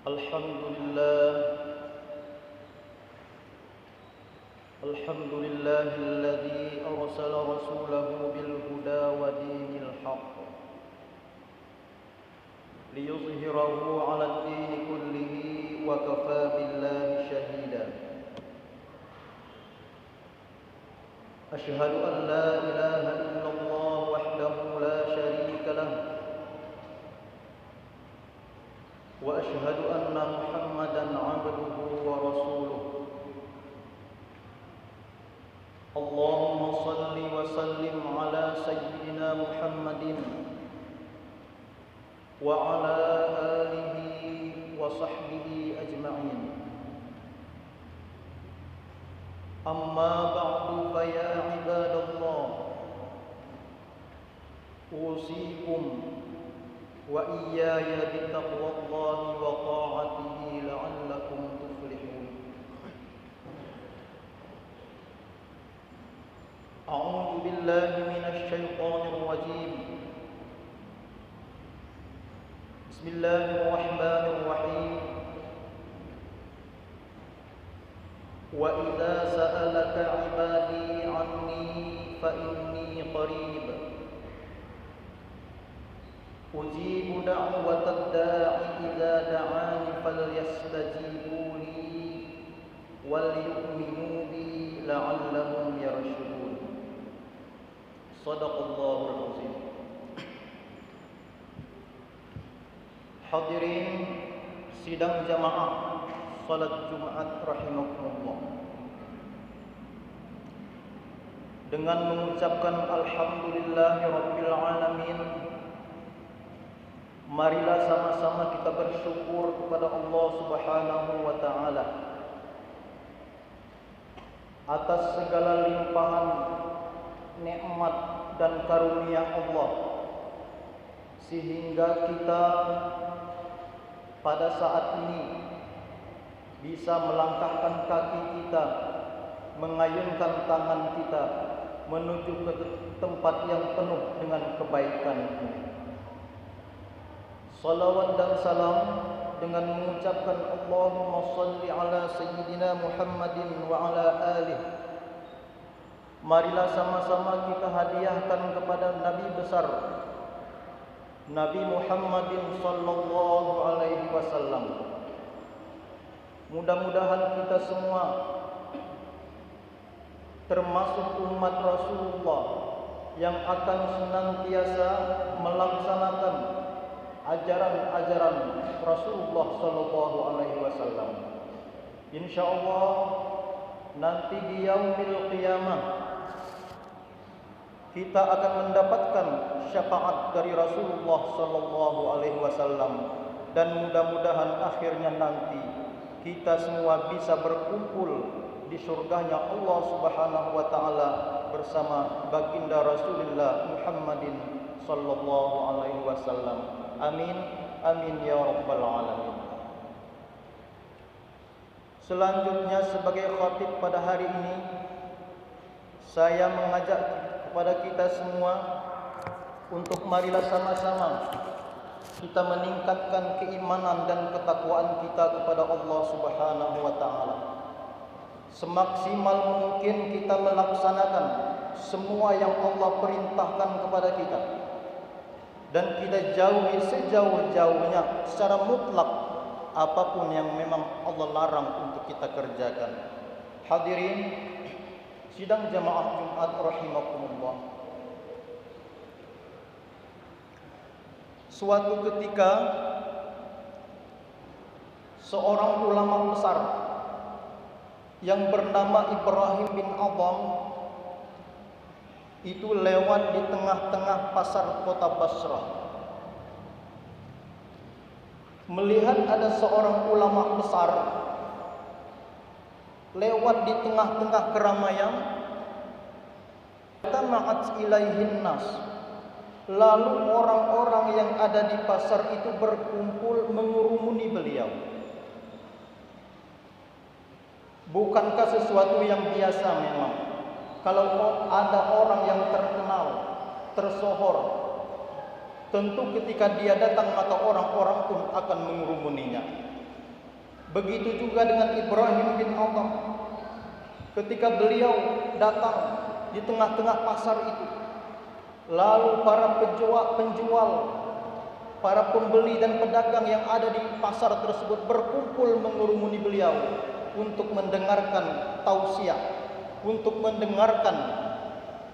الحمد لله الذي أرسل رسوله بالهدى ودين الحق ليظهره على الدين كله وكفى بالله شهيدا. أشهد أن لا إله إلا الله وحده لا شريك له، وأشهد أن محمدا عبده ورسوله. اللهم صل وسلم على سيدنا محمد وعلى آله وصحبه أجمعين. أما بعد فيا عباد الله، أوصيكم وإياي بتقوى الله وطاعته لعلكم تفلحون. أعوذ بالله من الشيطان الرجيم. بسم الله الرحمن الرحيم. وإذا سألك عبادي عني فإني قريب أجيب دعوة الداع إذا دعاني فليستجيبوا لي وليؤمنوا بي لعلهم يرشدون. صدق الله العظيم. Hadirin sidang jamaah salat Jumat rahimakumullah. Dengan mengucapkan alhamdulillahirabbil alamin, marilah sama-sama kita bersyukur kepada Allah Subhanahu wa taala atas segala limpahan nikmat dan karunia Allah, sehingga kita pada saat ini bisa melangkahkan kaki kita, mengayunkan tangan kita menuju ke tempat yang penuh dengan kebaikan ini. Salawat dan salam dengan mengucapkan Allahumma salli ala Sayyidina Muhammadin wa ala alihi. Marilah sama-sama kita hadiahkan kepada Nabi besar Nabi Muhammadin sallallahu alaihi wasallam. Mudah-mudahan kita semua termasuk umat Rasulullah yang akan senantiasa melaksanakan ajaran-ajaran Rasulullah sallallahu alaihi wasallam. Insyaallah nanti di yaumil qiyamah kita akan mendapatkan syafaat dari Rasulullah sallallahu alaihi wasallam, dan mudah-mudahan akhirnya nanti kita semua bisa berkumpul di surganya Allah Subhanahu wa taala bersama baginda Rasulullah Muhammadin sallallahu alaihi wasallam. Amin amin ya rabbal alamin. Selanjutnya sebagai khatib pada hari ini, saya mengajak kepada kita semua untuk marilah sama-sama kita meningkatkan keimanan dan ketakwaan kita kepada Allah Subhanahu wa taala. Semaksimal mungkin kita melaksanakan semua yang Allah perintahkan kepada kita, dan kita jauhi sejauh-jauhnya secara mutlak apapun yang memang Allah larang untuk kita kerjakan. Hadirin sidang jamaah Jumat rahimakumullah. Suatu ketika seorang ulama besar yang bernama Ibrahim bin Adham itu lewat di tengah-tengah pasar kota Basrah. Melihat ada seorang ulama besar lewat di tengah-tengah keramaian, tama'at ilaihin nas. Lalu orang-orang yang ada di pasar itu berkumpul mengurumuni beliau. Bukankah sesuatu yang biasa memang kalau ada orang yang terkenal, tersohor, tentu ketika dia datang maka orang-orang pun akan mengurumuninya. Begitu juga dengan Ibrahim bin Adham. Ketika beliau datang di tengah-tengah pasar itu, lalu para penjual, para pembeli dan pedagang yang ada di pasar tersebut berkumpul mengerumuni beliau untuk mendengarkan tausiah, untuk mendengarkan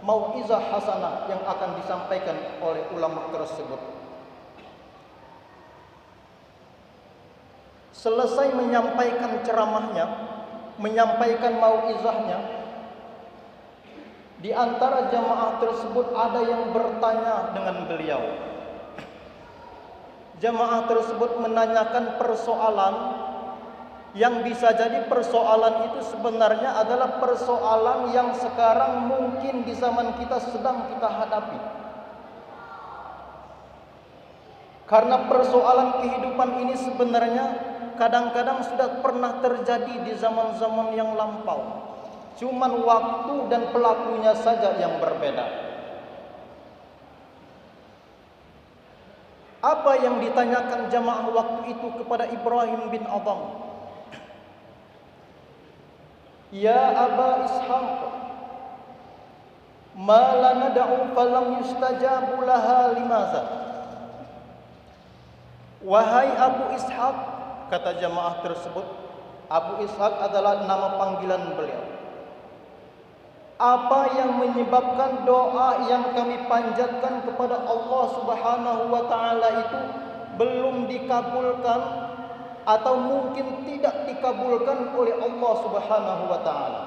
mau'izah hasanah yang akan disampaikan oleh ulama tersebut. Selesai menyampaikan ceramahnya, menyampaikan mau'izahnya, di antara jamaah tersebut ada yang bertanya dengan beliau. Jamaah tersebut menanyakan persoalan yang bisa jadi persoalan itu sebenarnya adalah persoalan yang sekarang mungkin di zaman kita sedang kita hadapi. Karena persoalan kehidupan ini sebenarnya kadang-kadang sudah pernah terjadi di zaman-zaman yang lampau. Cuman waktu dan pelakunya saja yang berbeda. Apa yang ditanyakan jamaah waktu itu kepada Ibrahim bin Adham? Ya Aba Ishaq, ma la nad'u falam yustajabu laha limaza? Wahai Abu Ishaq, kata jamaah tersebut. Abu Ishaq adalah nama panggilan beliau. Apa yang menyebabkan doa yang kami panjatkan kepada Allah Subhanahu wa taala itu belum dikabulkan atau mungkin tidak dikabulkan oleh Allah Subhanahu wa taala?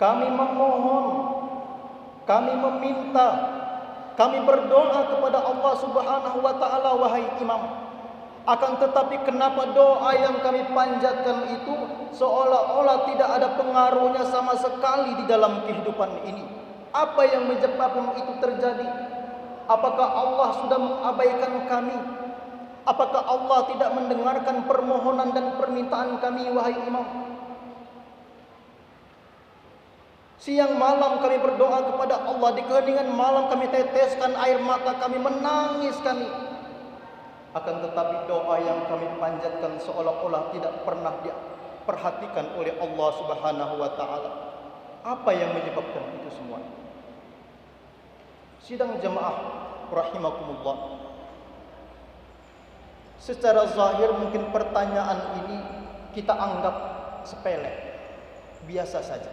Kami memohon, kami meminta, kami berdoa kepada Allah Subhanahu wa taala, wahai imam. Akan tetapi kenapa doa yang kami panjatkan itu seolah-olah tidak ada pengaruhnya sama sekali di dalam kehidupan ini? Apa yang menyebabkan itu terjadi? Apakah Allah sudah mengabaikan kami? Apakah Allah tidak mendengarkan permohonan dan permintaan kami, wahai imam? Siang malam kami berdoa kepada Allah, di keheningan malam kami teteskan air mata kami, menangis kami. Akan tetapi doa yang kami panjatkan seolah-olah tidak pernah diperhatikan oleh Allah Subhanahu wa taala. Apa yang menyebabkan itu semua? Sidang jamaah rahimakumullah. Secara zahir mungkin pertanyaan ini kita anggap sepele, biasa saja.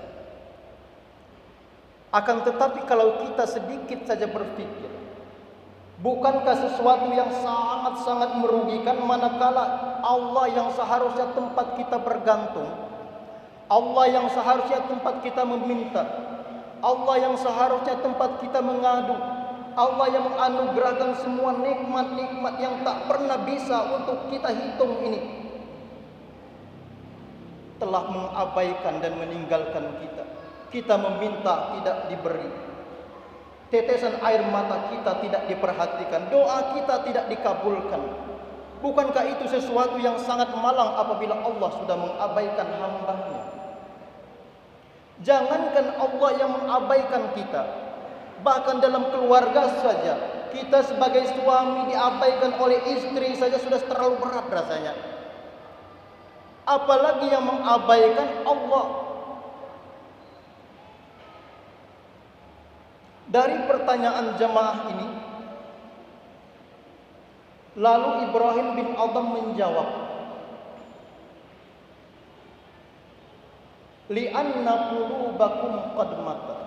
Akan tetapi kalau kita sedikit saja berpikir, bukankah sesuatu yang sangat-sangat merugikan manakala Allah yang seharusnya tempat kita bergantung, Allah yang seharusnya tempat kita meminta, Allah yang seharusnya tempat kita mengadu, Allah yang menganugerahkan semua nikmat-nikmat yang tak pernah bisa untuk kita hitung ini, telah mengabaikan dan meninggalkan kita. Kita meminta tidak diberi, tetesan air mata kita tidak diperhatikan, doa kita tidak dikabulkan. Bukankah itu sesuatu yang sangat malang apabila Allah sudah mengabaikan hamba-Nya? Jangankan Allah yang mengabaikan kita, bahkan dalam keluarga saja, kita sebagai suami diabaikan oleh istri saja sudah terlalu berat rasanya. Apalagi yang mengabaikan Allah. Dari pertanyaan jamaah ini, lalu Ibrahim bin Adham menjawab, li'anna qulubakum qad matat.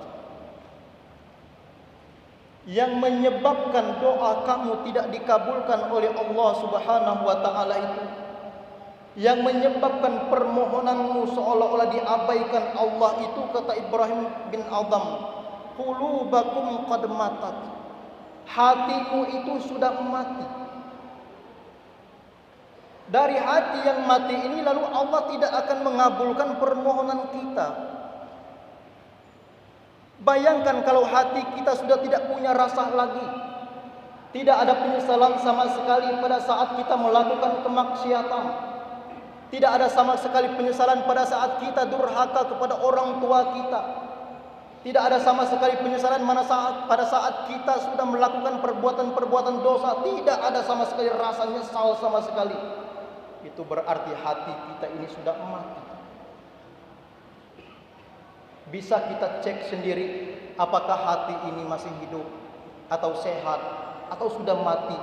Yang menyebabkan doa kamu tidak dikabulkan oleh Allah Subhanahu wa taala itu, yang menyebabkan permohonanmu seolah-olah diabaikan Allah itu, kata Ibrahim bin Adham, qulubakum qad matat. Hatimu itu sudah mati. Dari hati yang mati ini lalu Allah tidak akan mengabulkan permohonan kita. Bayangkan kalau hati kita sudah tidak punya rasa lagi, tidak ada penyesalan sama sekali pada saat kita melakukan kemaksiatan, tidak ada sama sekali penyesalan pada saat kita durhaka kepada orang tua kita, Tidak ada sama sekali penyesalan pada saat kita sudah melakukan perbuatan-perbuatan dosa. Tidak ada sama sekali rasa nyesal sama sekali. Itu berarti hati kita ini sudah mati. Bisa kita cek sendiri apakah hati ini masih hidup atau sehat atau sudah mati.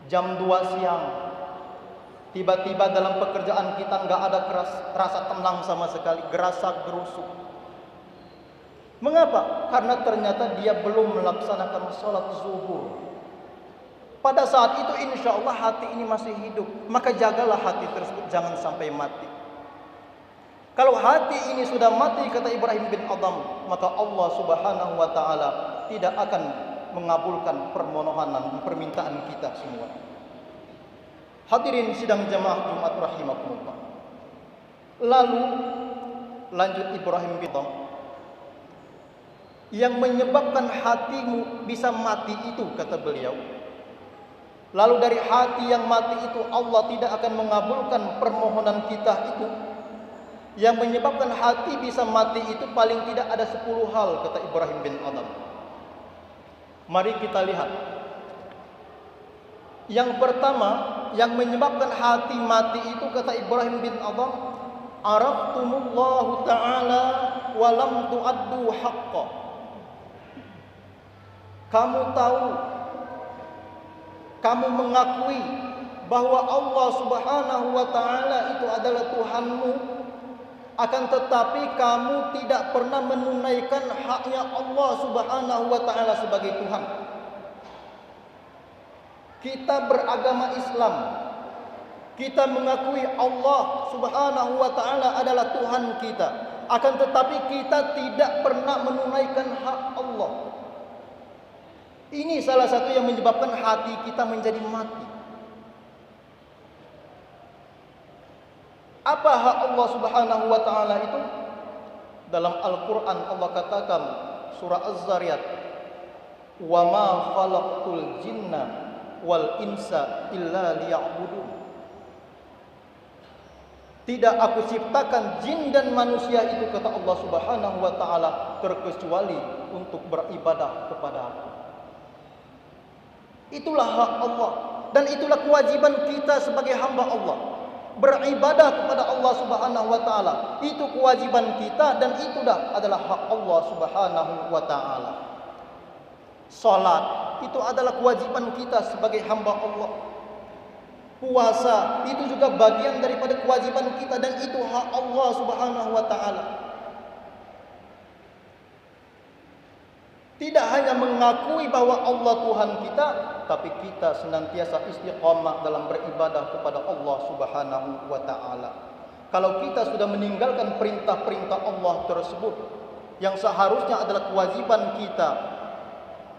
Jam 2 siang tiba-tiba dalam pekerjaan kita nggak ada rasa tenang sama sekali, gerasa gerusuk. Mengapa? Karena ternyata dia belum melaksanakan sholat zuhur. Pada saat itu insya Allah hati ini masih hidup. Maka jagalah hati tersebut jangan sampai mati. Kalau hati ini sudah mati, kata Ibrahim bin Adham, maka Allah subhanahu wa ta'ala tidak akan mengabulkan permohonan, permintaan kita semua. Hadirin sidang jamaah Jumat rahimakumullah. Lalu lanjut Ibrahim bin Adham, yang menyebabkan hatimu bisa mati itu, kata beliau. Lalu dari hati yang mati itu Allah tidak akan mengabulkan permohonan kita itu. Yang menyebabkan hati bisa mati itu paling tidak ada 10 hal, kata Ibrahim bin Adham. Mari kita lihat. Yang pertama, yang menyebabkan hati mati itu, kata Ibrahim bin Adham, araftumullahu ta'ala wa lam tu'addu haqqa. Kamu tahu, kamu mengakui bahwa Allah subhanahu wa ta'ala itu adalah Tuhanmu, akan tetapi kamu tidak pernah menunaikan haknya Allah subhanahu wa ta'ala sebagai Tuhan. Kita beragama Islam, kita mengakui Allah subhanahu wa ta'ala adalah Tuhan kita, akan tetapi kita tidak pernah menunaikan hak Allah. Ini salah satu yang menyebabkan hati kita menjadi mati. Apa hak Allah subhanahu wa ta'ala itu? Dalam Al-Quran Allah katakan, surah Az-Zariyat, wa ma khalaqtul jinna wal insa illa liya'budun. Tidak aku ciptakan jin dan manusia itu, kata Allah subhanahu wa ta'ala, terkecuali untuk beribadah kepada aku. Itulah hak Allah, dan itulah kewajiban kita sebagai hamba Allah. Beribadah kepada Allah subhanahu wa ta'ala, itu kewajiban kita, dan itulah adalah hak Allah subhanahu wa ta'ala. Salat itu adalah kewajiban kita sebagai hamba Allah. Puasa itu juga bagian daripada kewajiban kita, dan itu hak Allah subhanahu wa ta'ala. Tidak hanya mengakui bahwa Allah Tuhan kita, tapi kita senantiasa istiqamah dalam beribadah kepada Allah subhanahu wa ta'ala. Kalau kita sudah meninggalkan perintah-perintah Allah tersebut, yang seharusnya adalah kewajiban kita,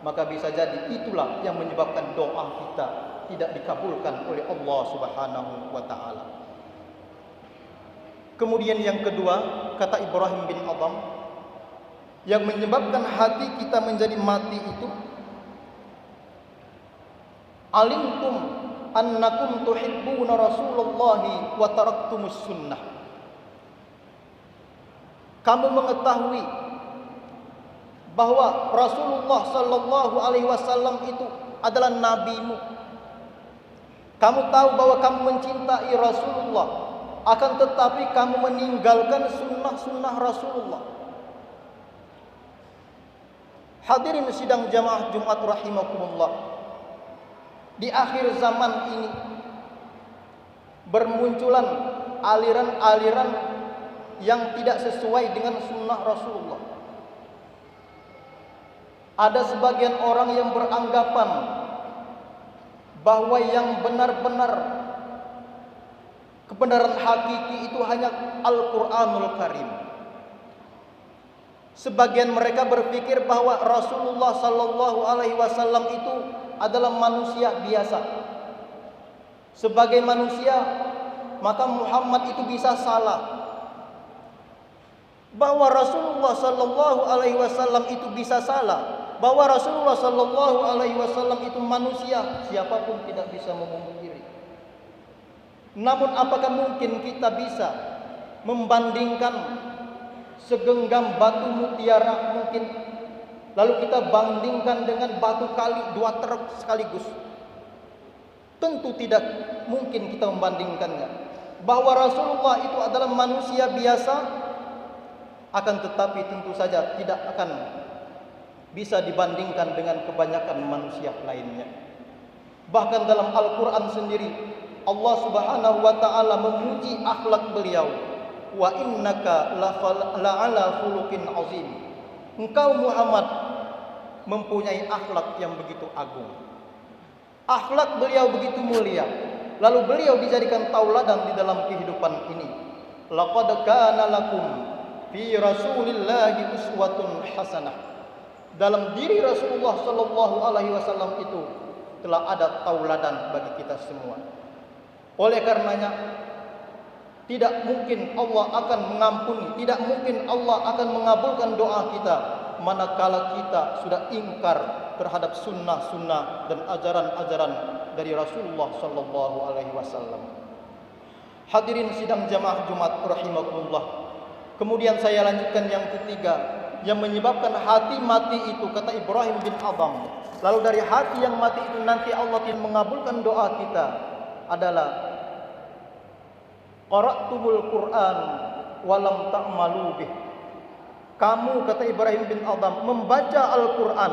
maka bisa jadi itulah yang menyebabkan doa kita tidak dikabulkan oleh Allah subhanahu wa ta'ala. Kemudian yang kedua, kata Ibrahim bin Adham, yang menyebabkan hati kita menjadi mati itu, alimtum annakum tuhibbuna Rasulullahi wa taraktumus sunnah. Kamu mengetahui bahwa Rasulullah sallallahu alaihi wasallam itu adalah nabimu. Kamu tahu bahwa kamu mencintai Rasulullah, akan tetapi kamu meninggalkan sunnah-sunnah Rasulullah. Hadirin sidang jamaah Jumat rahimakumullah. Di akhir zaman ini bermunculan aliran-aliran yang tidak sesuai dengan sunnah Rasulullah. Ada sebagian orang yang beranggapan bahwa yang benar-benar kebenaran hakiki itu hanya Al-Quranul Karim. Sebagian mereka berpikir bahwa Rasulullah sallallahu alaihi wasallam itu adalah manusia biasa. Sebagai manusia, maka Muhammad itu bisa salah. Bahwa Rasulullah sallallahu alaihi wasallam itu bisa salah, bahwa Rasulullah sallallahu alaihi wasallam itu manusia, siapapun tidak bisa memungkiri. Namun apakah mungkin kita bisa membandingkan segenggam batu mutiara mungkin, lalu kita bandingkan dengan batu kali 2 truk sekaligus. Tentu tidak mungkin kita membandingkannya. Bahwa Rasulullah itu adalah manusia biasa, akan tetapi tentu saja tidak akan bisa dibandingkan dengan kebanyakan manusia lainnya. Bahkan dalam Al-Quran sendiri, Allah Subhanahu wa ta'ala memuji akhlak beliau. Wa innaka la'ala khuluqin azim. Engkau Muhammad mempunyai akhlak yang begitu agung. Akhlak beliau begitu mulia. Lalu beliau dijadikan tauladan di dalam kehidupan ini. Laqad kana lakum fi Rasulillahi uswatun hasanah. Dalam diri Rasulullah sallallahu alaihi wasallam itu telah ada tauladan bagi kita semua. Oleh karenanya tidak mungkin Allah akan mengampuni, tidak mungkin Allah akan mengabulkan doa kita manakala kita sudah ingkar terhadap sunnah-sunnah dan ajaran-ajaran dari Rasulullah sallallahu alaihi wasallam. Hadirin sidang jamaah Jumat rahimakumullah. Kemudian saya lanjutkan yang ketiga, yang menyebabkan hati mati itu, kata Ibrahim bin Adham. Lalu dari hati yang mati itu nanti Allah tidak mengabulkan doa kita adalah qara'tumul Qur'an walam ta'malu bih. Kamu, kata Ibrahim bin Adham, membaca Al-Quran,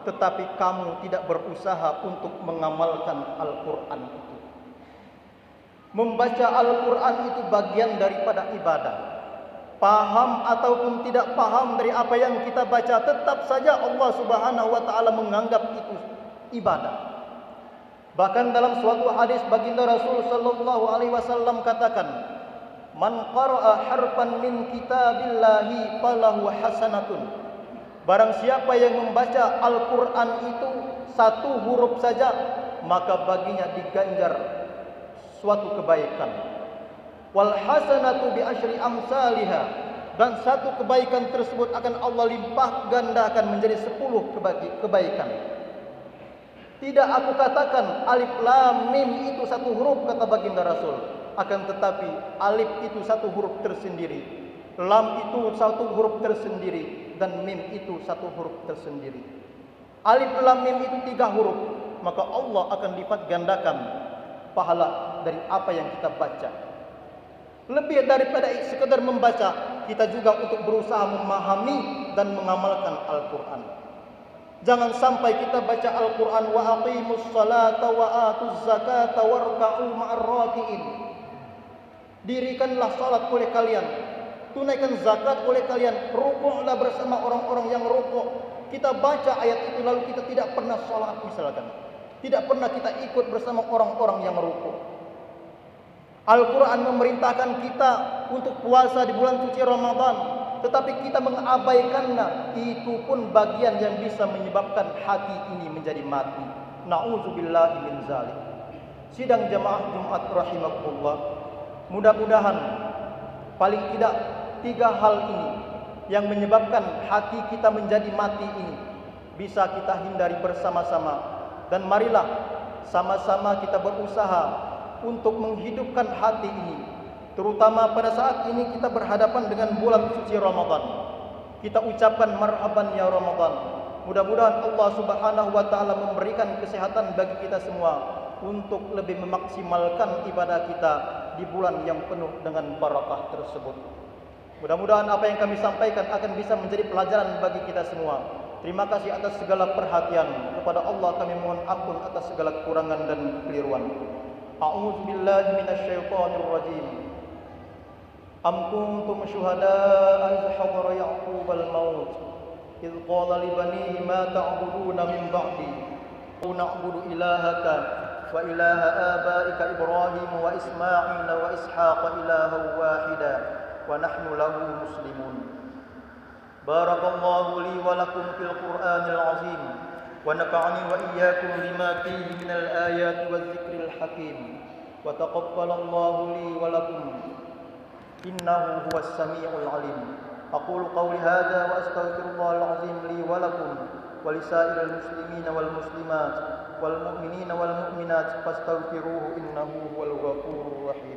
tetapi kamu tidak berusaha untuk mengamalkan Al-Quran itu. Membaca Al-Quran itu bagian daripada ibadah. Paham ataupun tidak paham dari apa yang kita baca, tetap saja Allah Subhanahu wa ta'ala menganggap itu ibadah. Bahkan dalam suatu hadis baginda Rasul sallallahu alaihi wasallam katakan, "Man qara'a harfan min kitabillahi falahu hasanatun." Barang siapa yang membaca Al-Quran itu 1 huruf saja, maka baginya diganjar suatu kebaikan. Wal hasanatu bi asyri amsalha, dan 1 kebaikan tersebut akan Allah limpah gandakan menjadi 10 kebaikan. Tidak aku katakan alif lam mim itu 1 huruf, kata baginda Rasul. Akan tetapi alif itu 1 huruf tersendiri, lam itu 1 huruf tersendiri, dan mim itu 1 huruf tersendiri. Alif lam mim itu 3 huruf, maka Allah akan lipat gandakan pahala dari apa yang kita baca. Lebih daripada sekedar membaca, kita juga untuk berusaha memahami dan mengamalkan Al-Quran. Jangan sampai kita baca Al-Quran, wa aqimus salata wa atuz zakata warka'u ma'ar raki'in. Dirikanlah salat oleh kalian, tunaikan zakat oleh kalian, rukuklah bersama orang-orang yang rukuk. Kita baca ayat itu lalu kita tidak pernah salat misalkan, tidak pernah kita ikut bersama orang-orang yang rukuk. Al-Quran memerintahkan kita untuk puasa di bulan suci Ramadan, tetapi kita mengabaikannya. Itu pun bagian yang bisa menyebabkan hati ini menjadi mati. Na'udzubillahi min zalik. Sidang jamaah Jumat rahimakumullah, mudah-mudahan paling tidak 3 hal ini yang menyebabkan hati kita menjadi mati ini bisa kita hindari bersama-sama. Dan marilah sama-sama kita berusaha untuk menghidupkan hati ini, terutama pada saat ini kita berhadapan dengan bulan suci Ramadan. Kita ucapkan marhaban ya Ramadan. Mudah-mudahan Allah Subhanahu wa ta'ala memberikan kesehatan bagi kita semua untuk lebih memaksimalkan ibadah kita di bulan yang penuh dengan barakah tersebut. Mudah-mudahan apa yang kami sampaikan akan bisa menjadi pelajaran bagi kita semua. Terima kasih atas segala perhatian. Kepada Allah kami mohon ampun atas segala kekurangan dan kekeliruan. A'udzu billahi minasyaitonir rajim. Am kuntum syuhada'a idh hadara Ya'qubal maut idh qala li banihi ma ta'buduna min ba'di na'budu ilahaka wa ilaha abaika Ibrahim wa Isma'il wa Ishaq ilahan wahida wa nahnu lahu muslimun. Barakallahu li wa lakum fil Qur'anil azim. ونفعني وإياكم بما فيه من الآيات والذكر الحكيم وتقبل الله لي ولكم إنه هو السميع العليم. أقول قولي هذا وأستغفر الله العظيم لي ولكم ولسائر المسلمين والمسلمات والمؤمنين والمؤمنات فاستغفروه إنه هو الغفور الرحيم.